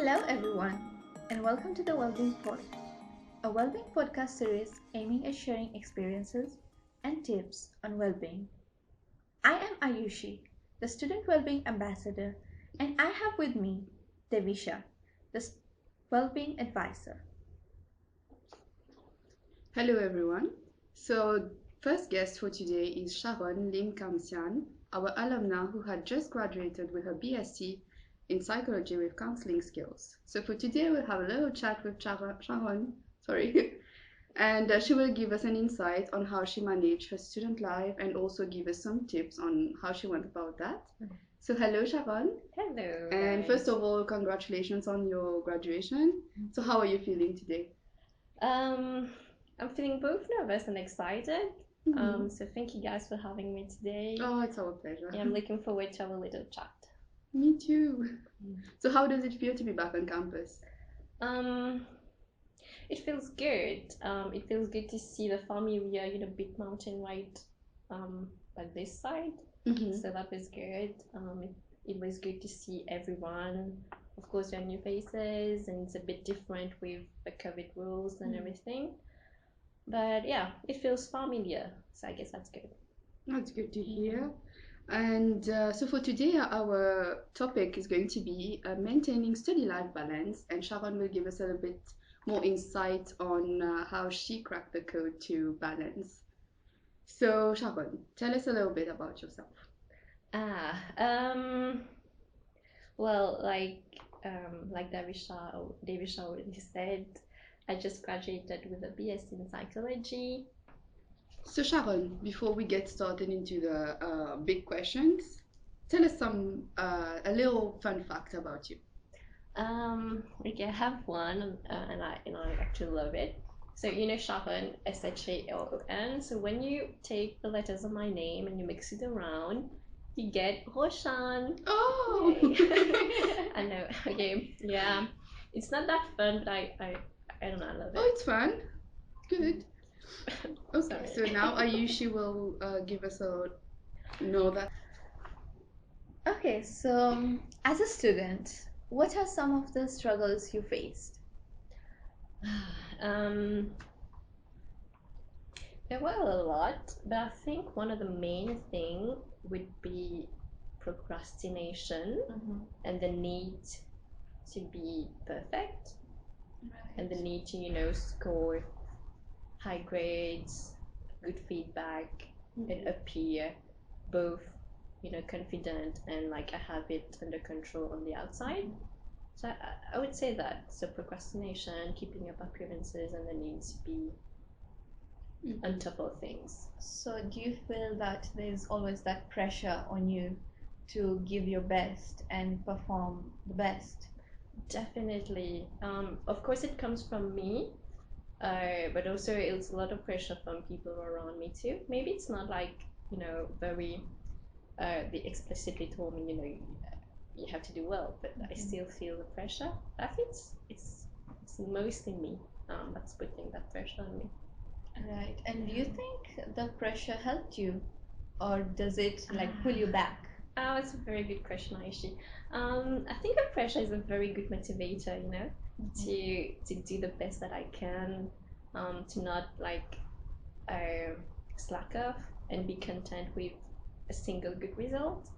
Hello, everyone, and welcome to the Wellbeing Pod, a Wellbeing podcast series aiming at sharing experiences and tips on well-being. I am Ayushi, the Student Wellbeing Ambassador, and I have with me Devisha, the Wellbeing Advisor. Hello everyone. So first guest for today is Sharon Lim Kam Sian, our alumna who had just graduated with her BSc in psychology with counseling skills. So for today we'll have a little chat with Sharon, and she will give us an insight on how she managed her student life and also give us some tips on how she went about that. So hello Sharon. Hello. And guys. first of all, congratulations on your graduation. So how are you feeling today? I'm feeling both nervous and excited. So thank you guys for having me today. Oh, it's our pleasure. Yeah, I'm looking forward to our little chat. Me too. So how does it feel to be back on campus? It feels good. It feels good to see the familiar, big mountain right like this side. So that was good. It was good to see everyone. Of course, there are new faces, and it's a bit different with the COVID rules and everything. But yeah, it feels familiar. So I guess that's good. That's good to hear. And so for today, our topic is going to be maintaining study-life balance, and Sharon will give us a little bit more insight on how she cracked the code to balance. So Sharon, tell us a little bit about yourself. Well, like Davisha already said, I just graduated with a BSc in psychology. So Sharon, before we get started into the big questions, tell us a little fun fact about you. Okay, I have one, and I actually love it. So Sharon, Sharon. So when you take the letters of my name and you mix it around, you get Roshan. Oh, I know. Okay, yeah, it's not that fun, but I don't know. I love it. Oh, it's fun. Good. Okay, Sorry. so now Ayushi will give us a know that. Okay, so as a student, what are some of the struggles you faced? There were a lot, but I think one of the main thing would be procrastination and the need to be perfect and the need to score high grades, good feedback, and appear both confident and like I have it under control on the outside. So I would say that. So procrastination, keeping up appearances, and the need to be on top of things. So do you feel that there's always that pressure on you to give your best and perform the best? Definitely. Of course, it comes from me, but also it's a lot of pressure from people around me too. Maybe it's not like very. They explicitly told me you have to do well, but I still feel the pressure. I think it's mostly me that's putting that pressure on me. Right. And do you think the pressure helped you, or does it like pull you back? Oh, it's a very good question, Aishi. I think the pressure is a very good motivator, to do the best that I can, to not like slack off and be content with a single good result.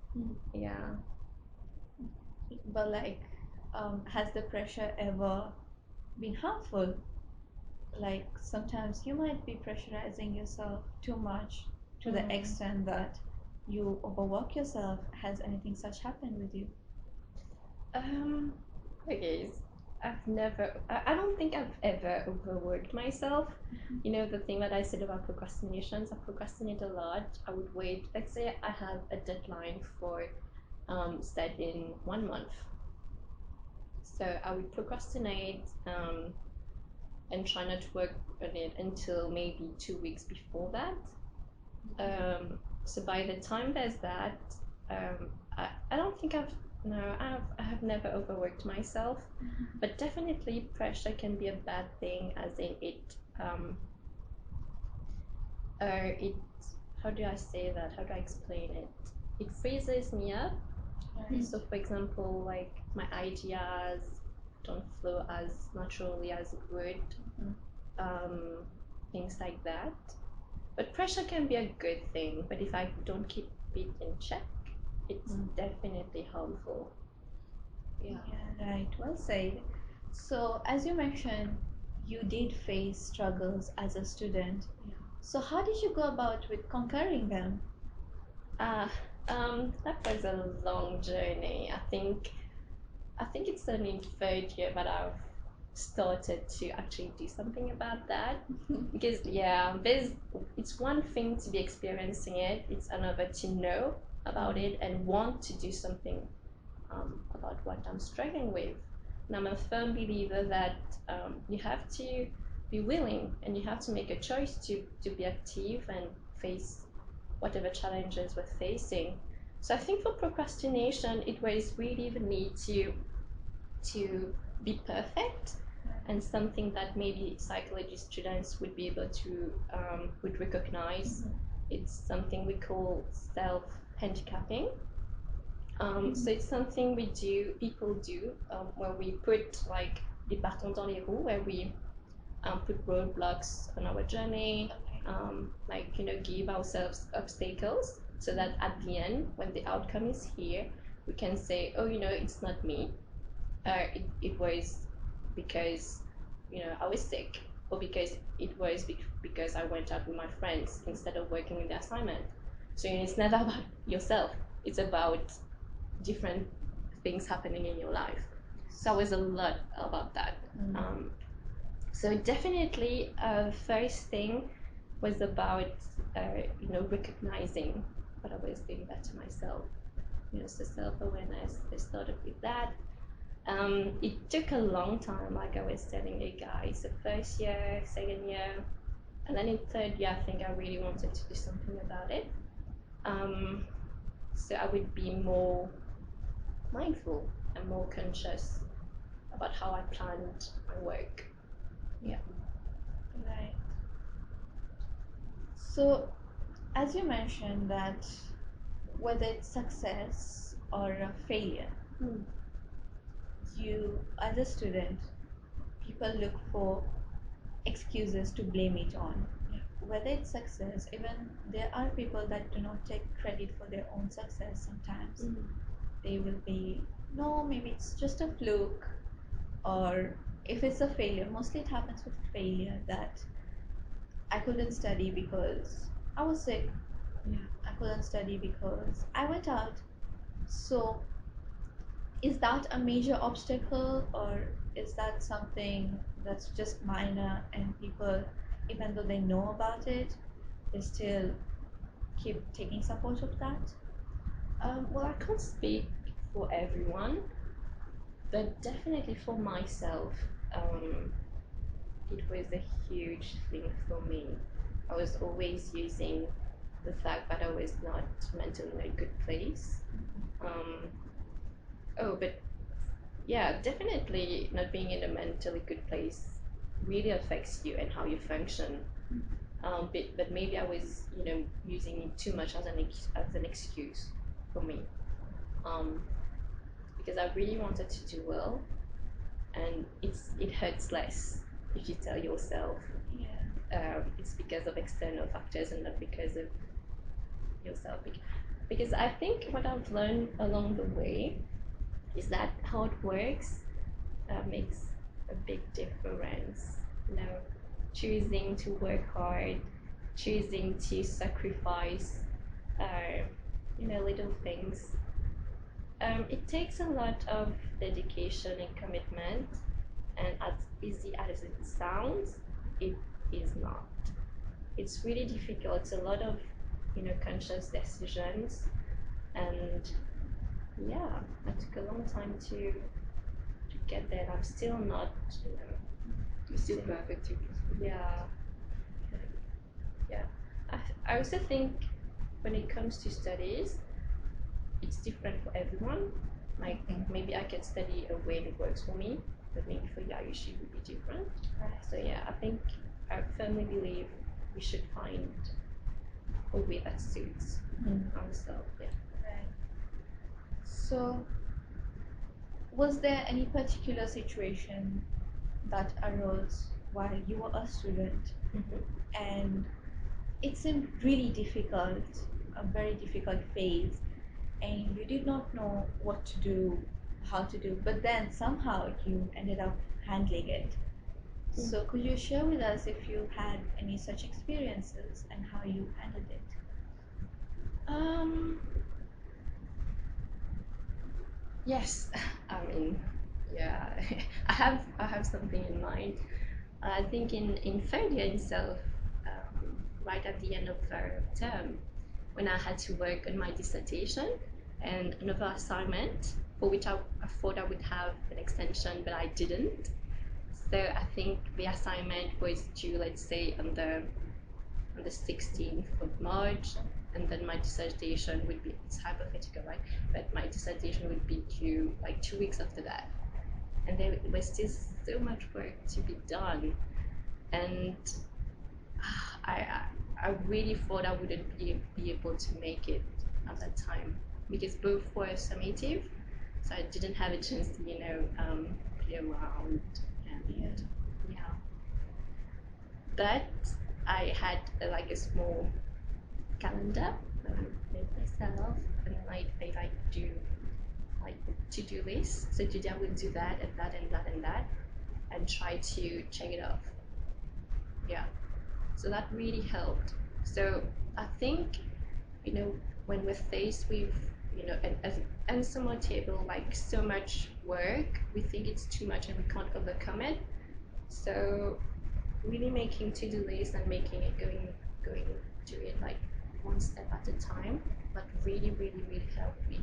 Yeah. But like, has the pressure ever been harmful? Like sometimes you might be pressurizing yourself too much to the extent that you overwork yourself. Has anything such happened with you? Okay. I don't think I've ever overworked myself. The thing that I said about procrastinations, I procrastinate a lot. I would wait, let's say I have a deadline for set in 1 month. So I would procrastinate and try not to work on it until maybe 2 weeks before that. So by the time there's that, I don't think I have never overworked myself, but definitely pressure can be a bad thing, as in it how do I say that? How do I explain it? It freezes me up. So for example, like my ideas, don't flow as naturally as it would, things like that. But pressure can be a good thing, but if I don't keep it in check, it's definitely harmful. Yeah, right. Well said. So, as you mentioned, you did face struggles as a student. So, how did you go about with conquering them? That was a long journey. I think it's only in third year that I've started to actually do something about that. Because it's one thing to be experiencing it, it's another to know about it and want to do something about what I'm struggling with. And I'm a firm believer that you have to be willing and you have to make a choice to be active and face whatever challenges we're facing. So I think for procrastination, it was really the need to be perfect, and something that maybe psychology students would be able to would recognize. It's something we call self-handicapping. So it's something people do, where we put like des bâtons dans les roues, where we put roadblocks on our journey, like give ourselves obstacles, so that at the end, when the outcome is here, we can say, oh, it's not me. It was because I was sick, or because it was because I went out with my friends instead of working with the assignment. So it's never about yourself, it's about different things happening in your life. So it was a lot about that. So definitely, first thing was about recognizing what I was doing better myself. So self-awareness. I started with that. It took a long time, like I was telling you guys. The first year, second year, and then in third year, I think I really wanted to do something about it. So I would be more mindful and more conscious about how I planned my work. Yeah. Right. So, as you mentioned that whether it's success or a failure, you as a student, people look for excuses to blame it on. Whether it's success, even there are people that do not take credit for their own success sometimes. They will be, no, maybe it's just a fluke. Or if it's a failure, mostly it happens with failure, that I couldn't study because I was sick. I couldn't study because I went out. So, is that a major obstacle, or is that something that's just minor and people, even though they know about it, they still keep taking support of that? Well, I can't speak for everyone, but definitely for myself, it was a huge thing for me. I was always using the fact that I was not mentally in a good place. But yeah, definitely not being in a mentally good place really affects you and how you function. But maybe I was, using it too much as an excuse for me, because I really wanted to do well, and it hurts less if you tell yourself it's because of external factors and not because of yourself. Because I think what I've learned along the way is that hard works makes a big difference. Choosing to work hard, choosing to sacrifice, little things. It takes a lot of dedication and commitment, and as easy as it sounds, it is not. It's really difficult. It's a lot of, conscious decisions, and yeah, it took a long time to get there. I'm still not, You're still perfect. yeah. I also think when it comes to studies, it's different for everyone. Like maybe I can study a way that works for me, but maybe for Yayushi it would be different. So yeah, I firmly believe we should find a way that suits ourselves. Yeah. Right. So, Was there any particular situation that arose while you were a student and it seemed really difficult, a very difficult phase, and you did not know what to do, how to do, but then somehow you ended up handling it? So, could you share with us if you had any such experiences and how you handled it? Um, yes, I mean, yeah, I have something in mind. I think in third year itself, right at the end of third term, when I had to work on my dissertation and another assignment for which I thought I would have an extension, but I didn't. So I think the assignment was due, let's say, on the 16th of March, and then my dissertation would be, it's hypothetical, right? But my dissertation would be due like 2 weeks after that. And there was still so much work to be done. And I, I really thought I wouldn't be able to make it at that time because both were summative, so I didn't have a chance to, play around and yeah. But I had like a small calendar that I made myself, and then I do like to-do list. So today I will do that and that and that and that, and try to check it off. Yeah. So that really helped. So I think, when we're faced with, an insurmountable, like so much work, we think it's too much and we can't overcome it. So really making to-do lists and making it going to it like one step at a time, that really, really, really helped me.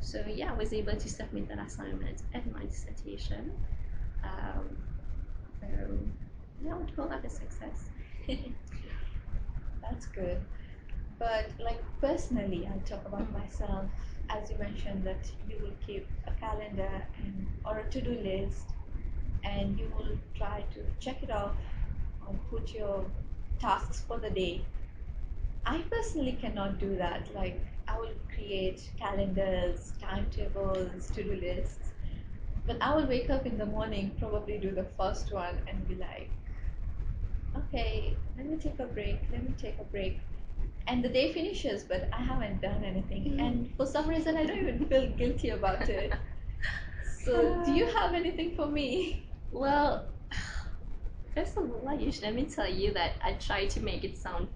So yeah, I was able to submit that assignment and my dissertation. So yeah, I would call that a success. That's good. But like personally, I talk about myself. As you mentioned that you will keep a calendar and or a to-do list, and you will try to check it off or put your tasks for the day. I personally cannot do that. Like I will create calendars, timetables, to-do lists, but I will wake up in the morning, probably do the first one, and be like, okay, let me take a break. Let me take a break. And the day finishes, but I haven't done anything. And for some reason, I don't even feel guilty about it. So, do you have anything for me? Well, first of all, Ayush, let me tell you that I tried to make it sound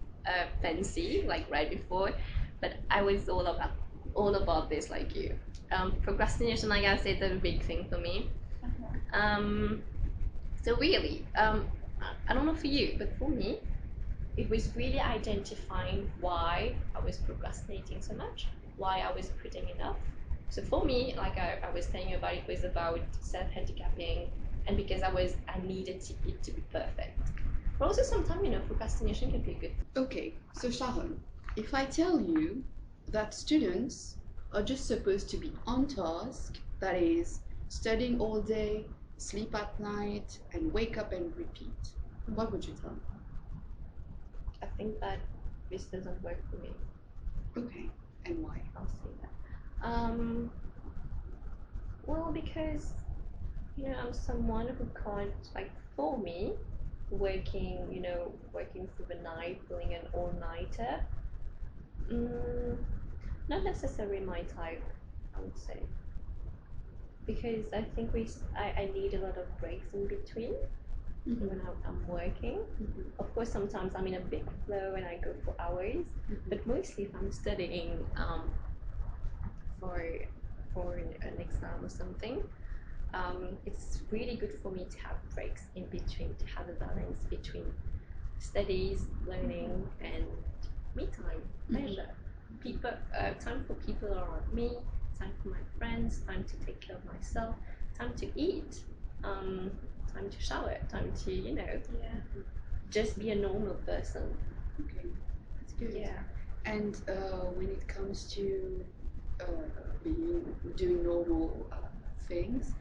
fancy, like right before, but I was all about this, like you. Procrastination, like I said, is a big thing for me. So really, I don't know for you, but for me, it was really identifying why I was procrastinating so much, why I was putting it off. So for me, like I was telling you about, it was about self-handicapping, and because I needed it to be perfect. But also sometimes, procrastination can be a good thing. Okay, so Sharon, if I tell you that students are just supposed to be on task, that is, studying all day, sleep at night, and wake up and repeat, what would you tell me? I think that this doesn't work for me. Okay, and why? I'll say that. Well, because I'm someone who can't, like, for me, working through the night, doing an all-nighter, not necessarily my type, I would say. Because I think I need a lot of breaks in between when I'm working. Of course, sometimes I'm in a big flow and I go for hours, but mostly if I'm studying for an exam or something, it's really good for me to have breaks in between, to have a balance between studies, learning, and me time, leisure. Time for people around me, time for my friends, time to take care of myself, time to eat, time to shower, time to, just be a normal person. Okay, that's good. Yeah. And when it comes to doing normal things,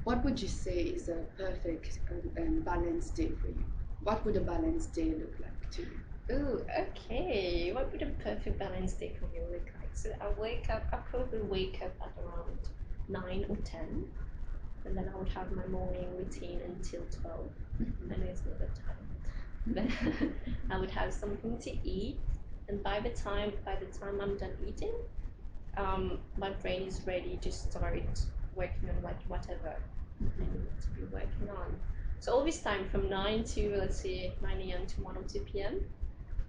what would you say is a perfect and balanced day for you? What would a balanced day look like to you? Ooh, okay. What would a perfect balanced day for me look like? So I probably wake up at around 9 or 10, and then I would have my morning routine until 12. I know it's not the time. Then I would have something to eat, and by the time I'm done eating, my brain is ready to start working on whatever I need to be working on. So all this time from 9 to, let's say, 9 a.m. to 1 or 2 p.m.,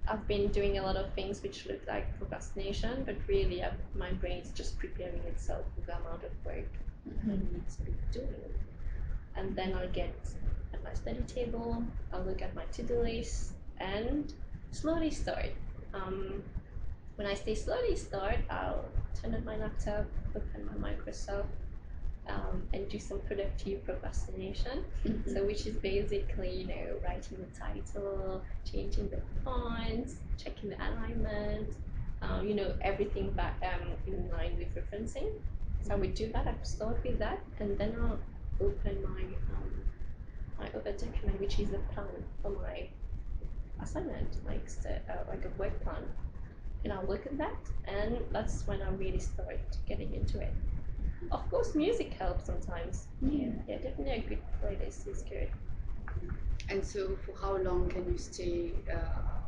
I've been doing a lot of things which look like procrastination, but really my brain is just preparing itself for the amount of work I need to be doing. And then I'll get at my study table, I'll look at my to-do list, and slowly start. When I say slowly start, I'll turn on my laptop, open my Microsoft, and do some productive procrastination. So which is basically, writing the title, changing the fonts, checking the alignment, everything back in line with referencing. So I would do that. I start with that, and then I'll open my other document, which is a plan for my assignment, like a work plan. And I'll look at that, and that's when I really start getting into it. Of course, music helps sometimes. Yeah, definitely a good playlist is good. And so, for how long can you stay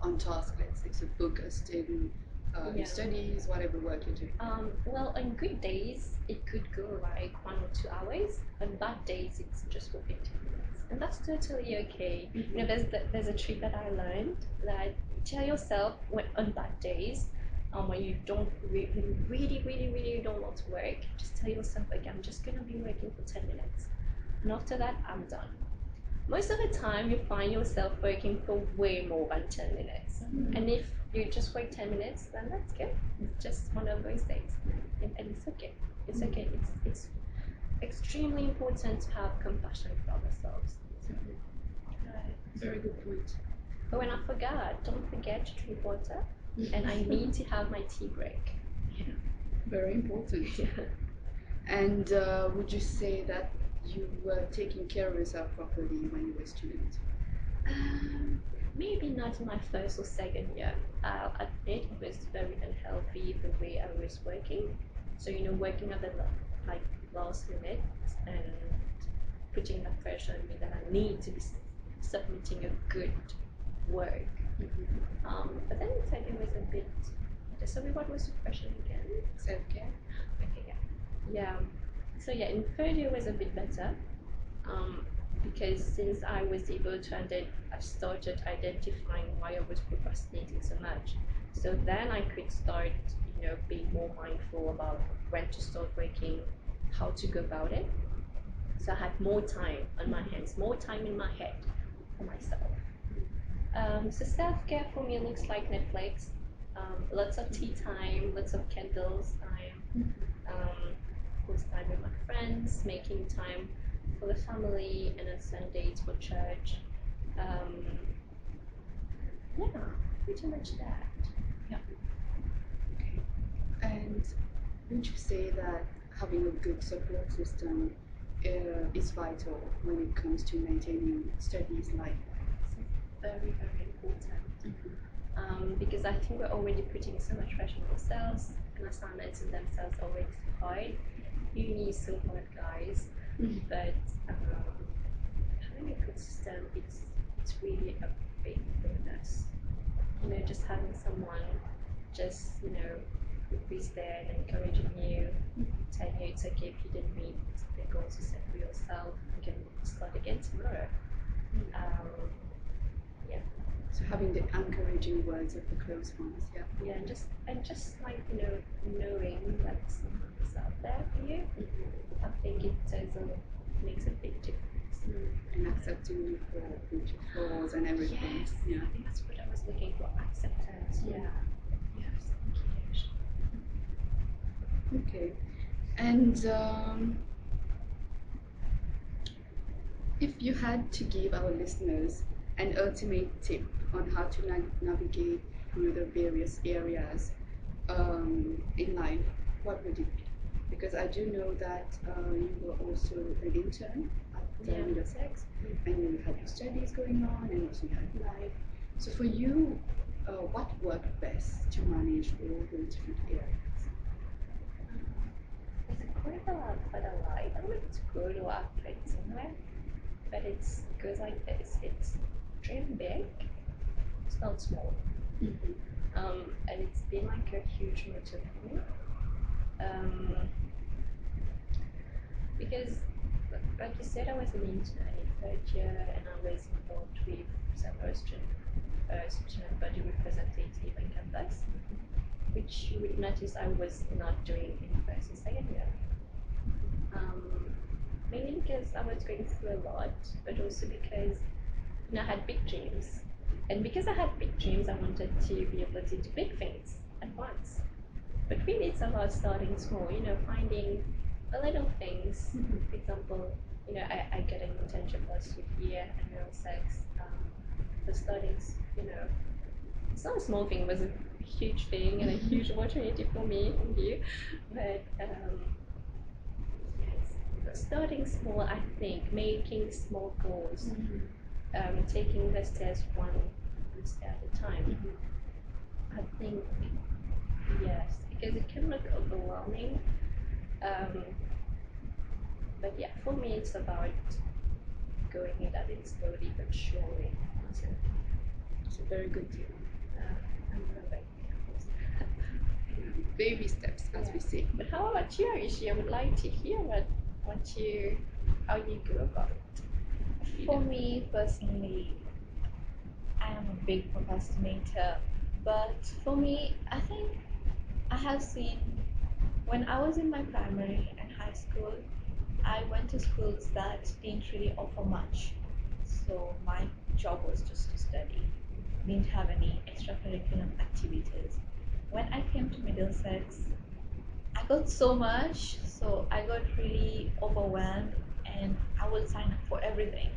on task? Let's say, so focused in your studies, whatever work you're doing. Well, on good days, it could go like 1 or 2 hours. On bad days, it's just for 15 minutes, and that's totally okay. There's a trick that I learned that tell yourself on bad days. When you don't really don't want to work, just tell yourself, okay, I'm just gonna be working for 10 minutes, and after that, I'm done. Most of the time, you find yourself working for way more than 10 minutes, and if you just work 10 minutes, then that's good. It's just one of those days, and it's okay. It's okay. It's extremely important to have compassion for ourselves. Very good point. But when I forgot, don't forget to drink water. And I need to have my tea break. Very important. And would you say that you were taking care of yourself properly when you were a student? Maybe not in my first or second year. I'll admit it was very unhealthy the way I was working. So working at the last minute and putting that pressure on me that I need to be submitting a good work. But then it was a bit. So what was the question again? Self-care. Okay, yeah. So in third year was a bit better, because since I was able to I started identifying why I was procrastinating so much. So then I could start, being more mindful about when to start working, how to go about it. So I had more time on my hands, more time in my head for myself. So self-care for me looks like Netflix, lots of tea time, lots of candles time, of course time with my friends, making time for the family, and on Sundays for church. Pretty much that. Yeah. Okay. And would you say that having a good support system is vital when it comes to maintaining studies life? Very, very important. Because I think we're already putting so much pressure on ourselves, and assignments in themselves are already so hard. Uni is so hard, guys. But having a good system, it's really a big bonus. Just having someone who is there and encouraging you, telling you it's okay if you didn't meet the goals you set for yourself, you can start again tomorrow. So having the encouraging words of the close ones, and just knowing that someone is out there for you, I think it makes a big difference. And accepting you for your flaws and everything. Yes, I think that's what I was looking for, acceptance. Yes, thank you. Okay, and if you had to give our listeners an ultimate tip on how to navigate through the various areas in life, what would it be? Because I do know that you were also an intern at Middlesex, and you had your studies going on, and also you had life. So for you, what worked best to manage all those different areas? There's quite a lot that I don't know if it's good or I've read somewhere, but it goes like this. It's dream big, it's not small. And it's been like a huge motive for me. Because, like you said, I was an intern in third year and I was involved with several student body representative on campus, which you would notice I was not doing in first and second year. Mainly because I was going through a lot, but also because I had big dreams. And because I had big dreams, I wanted to be able to do big things at once. But really, it's about starting small, finding the little things. For example, I got an internship last year at Middlesex. The starting, it's not a small thing, it was a huge thing and a huge opportunity for me and you. But starting small, I think, making small goals, taking the steps one step at a time. I think, yes, because it can look overwhelming. But yeah, for me, it's about going at it slowly but surely. It's a very good deal. I'm loving Baby steps, as we say. But how about you, Aishi? I would like to hear how you go about it. For me personally, I am a big procrastinator, but for me, I think I have seen when I was in my primary and high school, I went to schools that didn't really offer much. So my job was just to study, didn't have any extracurricular activities. When I came to Middlesex, I got so much, so I got really overwhelmed and I would sign up for everything.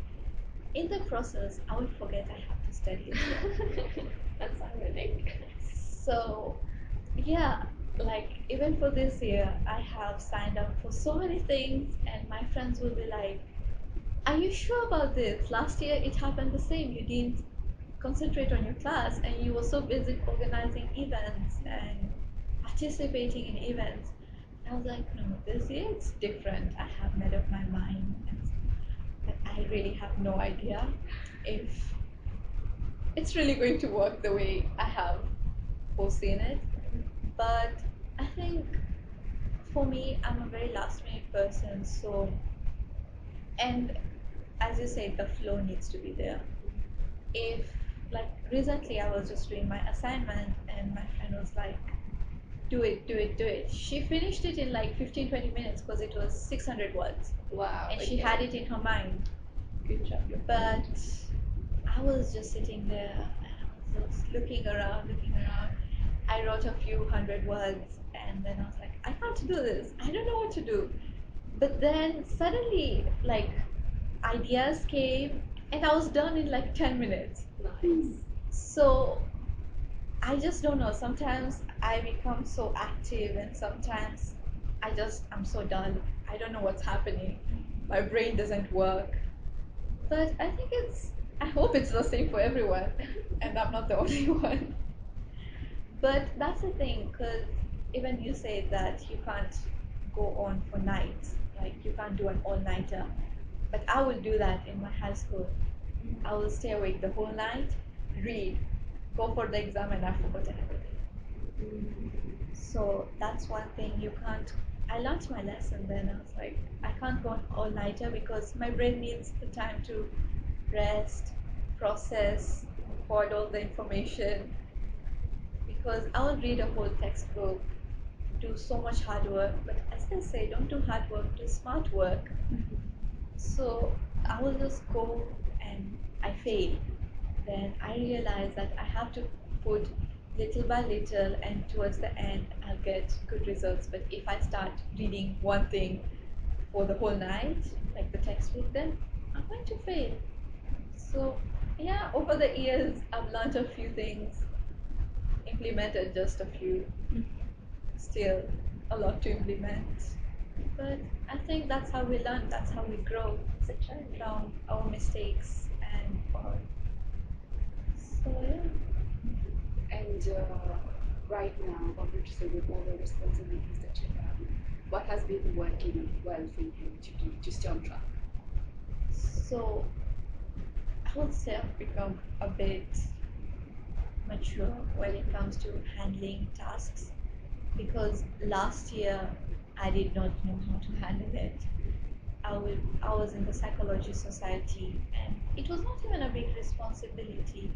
In the process, I would forget I have to study as well. That's ironic. So, yeah, like even for this year, I have signed up for so many things, and my friends will be like, "Are you sure about this? Last year it happened the same. You didn't concentrate on your class, and you were so busy organizing events and participating in events." I was like, "No, this year it's different. I have made up my mind, and I really have no idea if it's really going to work the way I have foreseen it." But I think for me, I'm a very last minute person. So, and as you said, the flow needs to be there. If, like, recently I was just doing my assignment, and my friend was like, "Do it, do it, do it." She finished it in like 15-20 minutes because it was 600 words. Wow. And she had it in her mind. Good job. But I was just sitting there and I was just looking around, looking around. I wrote a few hundred words and then I was like, "I can't do this. I don't know what to do." But then suddenly, like, ideas came and I was done in like 10 minutes. Nice. So I just don't know. Sometimes I become so active and sometimes I'm so dull. I don't know what's happening. My brain doesn't work. But I hope it's the same for everyone and I'm not the only one. But that's the thing, because even you say that you can't go on for nights, like you can't do an all-nighter. But I will do that in my high school. I will stay awake the whole night, read, go for the exam, and I've forgotten everything. So that's one thing you can't. I learned my lesson then. I was like, I can't go on all-nighter because my brain needs the time to rest, process, record all the information, because I'll read a whole textbook, do so much hard work, but as they say, don't do hard work, do smart work. So I will just go and I fail. Then I realize that I have to put little by little, and towards the end, I'll get good results. But if I start reading one thing for the whole night, like the textbook, then I'm going to fail. So, yeah, over the years, I've learned a few things, implemented just a few, still a lot to implement. But I think that's how we learn, that's how we grow from our mistakes and all. So, yeah. And right now, what would you say with all the responsibilities that you have? what has been working well for you to stay on track? So I would say I've become a bit mature when it comes to handling tasks because last year I did not know how to handle it. I was in the psychology society and it was not even a big responsibility,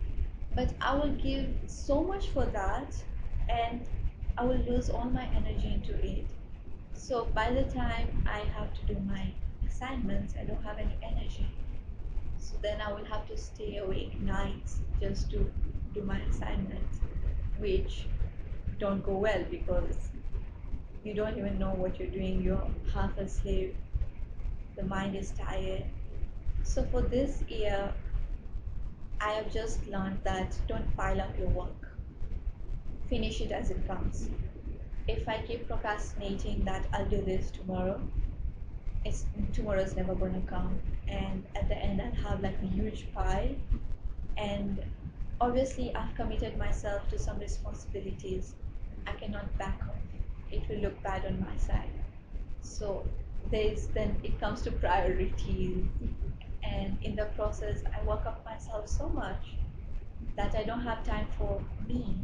but I will give so much for that and I will lose all my energy into it. So by the time I have to do my assignments, I don't have any energy. So then I will have to stay awake nights just to do my assignments, which don't go well because you don't even know what you're doing. You're half asleep. The mind is tired. So for this year, I have just learned that don't pile up your work. Finish it as it comes. If I keep procrastinating that I'll do this tomorrow, it's tomorrow's never gonna come. And at the end I'll have like a huge pile and obviously I've committed myself to some responsibilities. I cannot back off. It will look bad on my side. So then it comes to priorities and in the process I work up myself so much that I don't have time for me.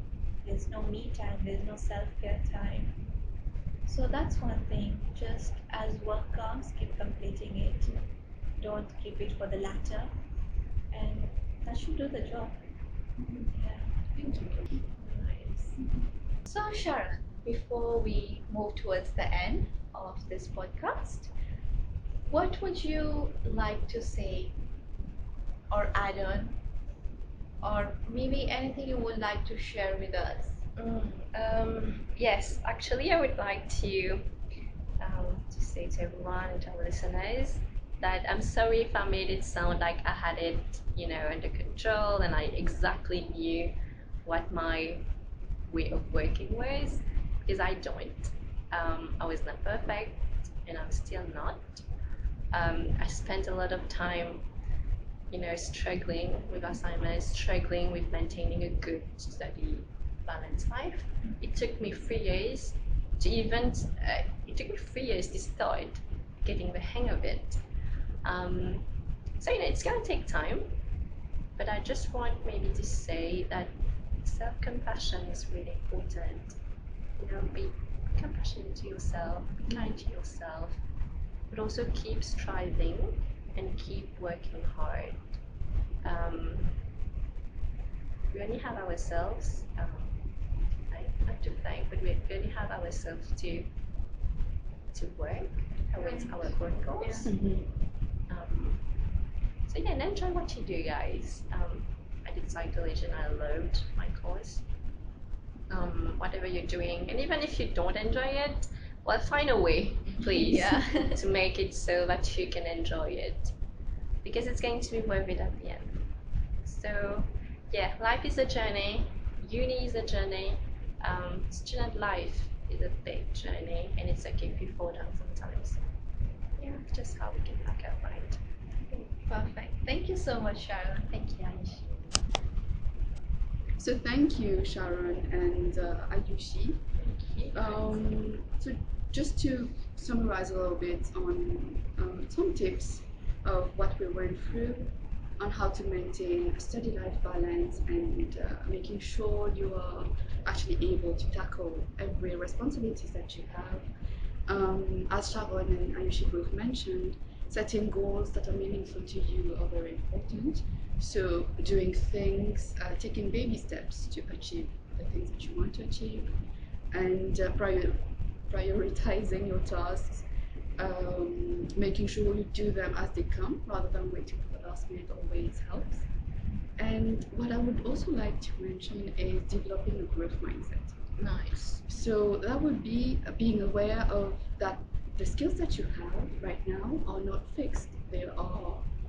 There's no me time, there's no self-care time. So that's one thing. Just as work comes, keep completing it. Don't keep it for the latter. And that should do the job. Yeah. Thank you. Nice. So Sharon, before we move towards the end of this podcast, what would you like to say or add on, or maybe anything you would like to share with us? Yes, actually, I would like to say to everyone and to our listeners that I'm sorry if I made it sound like I had it, under control and I exactly knew what my way of working was, because I don't. I was not perfect, and I'm still not. I spent a lot of time, struggling with assignments, struggling with maintaining a good study balanced life. It took me 3 years to even, it took me 3 years to start getting the hang of it. So, it's going to take time, but I just want maybe to say that self-compassion is really important. Be compassionate to yourself, be kind to yourself, but also keep striving and keep working hard. We only have ourselves, not to thank, but we only have ourselves to work towards our own goals. So and enjoy what you do, guys. I did psychology and I loved my course. Whatever you're doing, and even if you don't enjoy it, well, find a way, please, to make it so that you can enjoy it, because it's going to be worth it at the end. So, life is a journey, uni is a journey, student life is a big journey, and it's okay if you fall down sometimes. It's just how we get back up, right? Perfect. Thank you so much, Sharon. Thank you, Aish. So thank you, Sharon and Ayushi. So just to summarize a little bit on some tips of what we went through on how to maintain a study life balance and making sure you are actually able to tackle every responsibilities that you have. As Sharon and Ayushi both mentioned, setting goals that are meaningful to you are very important. So doing things, taking baby steps to achieve the things that you want to achieve, and prioritizing your tasks, making sure you do them as they come rather than waiting for the last minute always helps. And what I would also like to mention is developing a growth mindset. Nice. So that would be being aware of that the skills that you have right now are not fixed.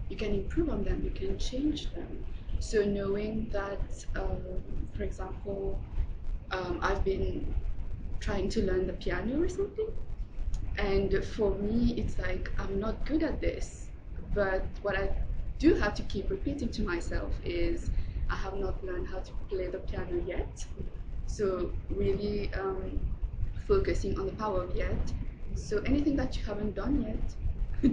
You can improve on them, you can change them. So knowing that, for example, I've been trying to learn the piano recently, and for me, it's like I'm not good at this. But what I do have to keep repeating to myself is I have not learned how to play the piano yet. So really focusing on the power of yet. So anything that you haven't done yet,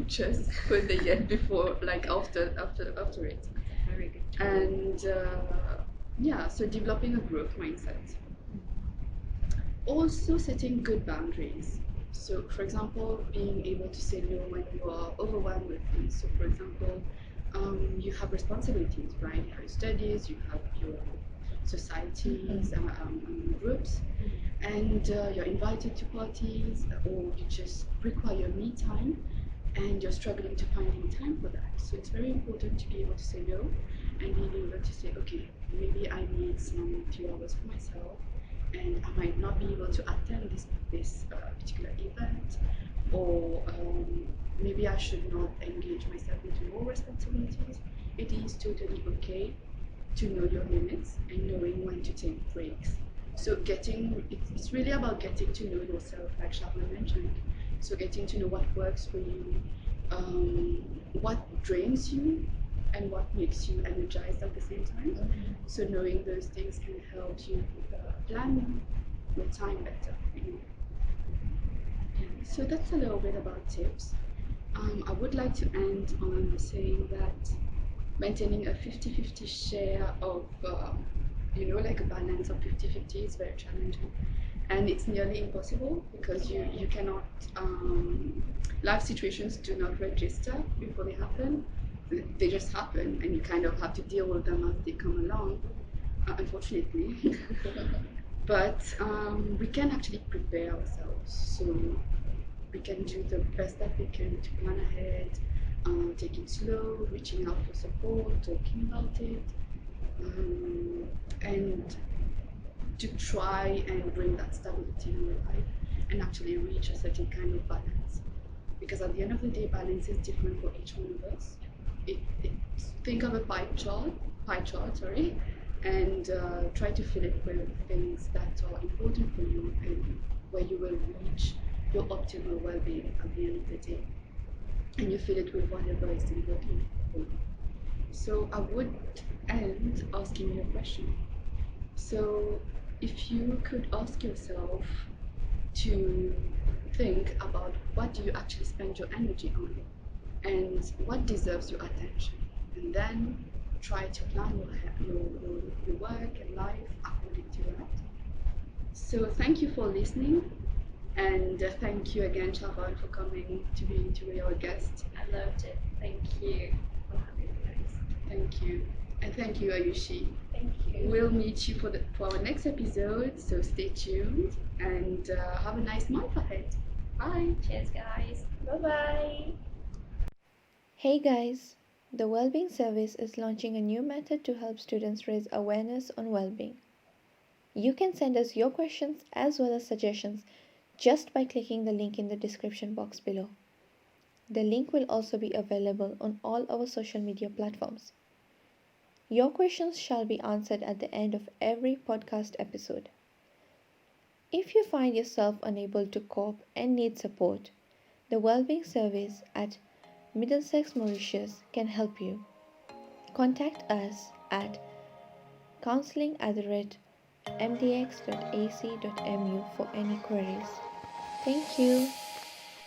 just put the yet before, like after it. Very good tool. And yeah, so developing a growth mindset. Also setting good boundaries. So for example, being able to say no when you are overwhelmed with things. So for example, you have responsibilities, right? You have your studies, you have your societies, groups, and you're invited to parties, or you just require me time, and you're struggling to find any time for that. So it's very important to be able to say no, and being able to say, okay, maybe I need some 2 hours for myself, and I might not be able to attend this particular event, or maybe I should not engage myself into more responsibilities. It is totally okay to know your limits and knowing when to take breaks. So it's really about getting to know yourself, like Sharon mentioned. So getting to know what works for you, what drains you, and what makes you energized at the same time. So knowing those things can help you plan your time better. So that's a little bit about tips. I would like to end on saying that maintaining a 50-50 share of, like a balance of 50-50 is very challenging. And it's nearly impossible because you cannot, life situations do not register before they happen. They just happen, and you kind of have to deal with them as they come along, unfortunately. But we can actually prepare ourselves. So we can do the best that we can to plan ahead, take it slow, reaching out for support, talking about it, and to try and bring that stability in our life and actually reach a certain kind of balance. Because at the end of the day, balance is different for each one of us. Think of a pie chart, sorry, and try to fill it with things that are important for you and where you will reach your optimal well-being at the end of the day. And you fill it with whatever is important for you. So I would end asking you a question. So if you could ask yourself to think about what do you actually spend your energy on and what deserves your attention, and then try to plan your work and life according to that. So thank you for listening, and thank you again, Sharon, for coming to be our guest. I loved it. Thank you for having me, guys. Thank you. And thank you, Ayushi. Thank you. We'll meet you for our next episode, so stay tuned and have a nice month ahead. Bye. Cheers, guys. Bye-bye. Hey guys! The Wellbeing Service is launching a new method to help students raise awareness on well-being. You can send us your questions as well as suggestions just by clicking the link in the description box below. The link will also be available on all our social media platforms. Your questions shall be answered at the end of every podcast episode. If you find yourself unable to cope and need support, the Wellbeing Service at Middlesex, Mauritius can help you. Contact us at counseling@mdx.ac.mu for any queries. Thank you.